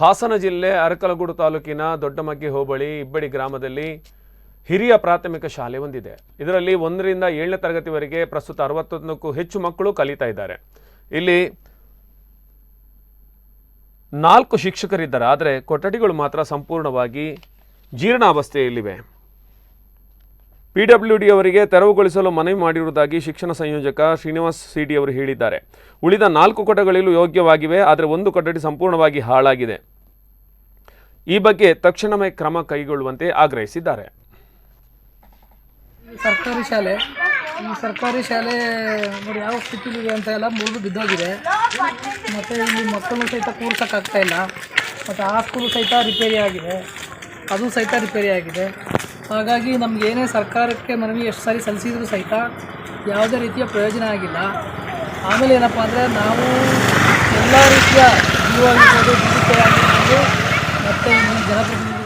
ಹಾಸನ ಜಿಲ್ಲೆ ಅರಕಲಗೂಡು ತಾಲೂಕಿನ ದೊಡ್ಡಮಗ್ಗಿ ಹೋಬಳಿ ಇಬ್ಬಡಿ ಗ್ರಾಮದಲ್ಲಿ ಹಿರಿಯ ಪ್ರಾಥಮಿಕ ಶಾಲೆ ಹೊಂದಿದೆ. ಇದರಲ್ಲಿ 1 ರಿಂದ 7ನೇ ತರಗತಿವರೆಗೆ ಪ್ರಸ್ತುತ 61ಕ್ಕೂ ಹೆಚ್ಚು ಮಕ್ಕಳು ಕಲಿತಾ ಇದ್ದಾರೆ. ಇಲ್ಲಿ 4 ಶಿಕ್ಷಕರಿದ್ದಾರೆ, ಆದರೆ ಕೊಠಡಿಗಳು ಮಾತ್ರ ಸಂಪೂರ್ಣವಾಗಿ ಜೀರ್ಣಾವಸ್ಥೆಯಲ್ಲಿವೆ. PWD ಅವರಿಗೆ ತೆರವುಗೊಳಿಸಲು ಮನವಿ ಮಾಡಿರುವುದಾಗಿ ಶಿಕ್ಷಣ ಸಂಯೋಜಕ ಶ್ರೀನಿವಾಸ್ ಸಿಡಿ ಅವರು ಹೇಳಿದ್ದಾರೆ. ಉಳಿದ 4 ಕೊಠಡಿಗಳು ಯೋಗ್ಯವಾಗಿವೆ, ಆದರೆ 1 ಕೊಠಡಿ ಸಂಪೂರ್ಣವಾಗಿ ಹಾಳಾಗಿದೆ. ಈ ಬಗ್ಗೆ ತಕ್ಷಣವೇ ಕ್ರಮ ಕೈಗೊಳ್ಳುವಂತೆ ಆಗ್ರಹಿಸಿದ್ದಾರೆ. ಸರ್ಕಾರಿ ಶಾಲೆ ನೋಡಿ ಯಾವ ಸ್ಥಿತಿಲಿದೆ ಅಂತ ಎಲ್ಲ ಮುರಿದು ಬಿದ್ದೋಗಿದೆ. ಮತ್ತು ಇಲ್ಲಿ ಮಕ್ಕಳು ಸಹಿತ ಕೂರ್ಸೋಕ್ಕಾಗ್ತಾ ಇಲ್ಲ. ಮತ್ತು ಆ ಸ್ಕೂಲು ಸಹಿತ ರಿಪೇರಿ ಆಗಿದೆ. ಹಾಗಾಗಿ ನಮ್ಗೆ ಏನೇ ಸರ್ಕಾರಕ್ಕೆ ಮನವಿ ಎಷ್ಟು ಸಾರಿ ಸಲ್ಲಿಸಿದರೂ ಸಹಿತ ಯಾವುದೇ ರೀತಿಯ ಪ್ರಯೋಜನ ಆಗಿಲ್ಲ. ಆಮೇಲೆ ಏನಪ್ಪ ಅಂದರೆ ನಾವು ಎಲ್ಲ ರೀತಿಯ ಜೀವ ಆಗಿರ್ಬೋದು, ಮತ್ತು ಜನಪ್ರತಿನಿಧಿ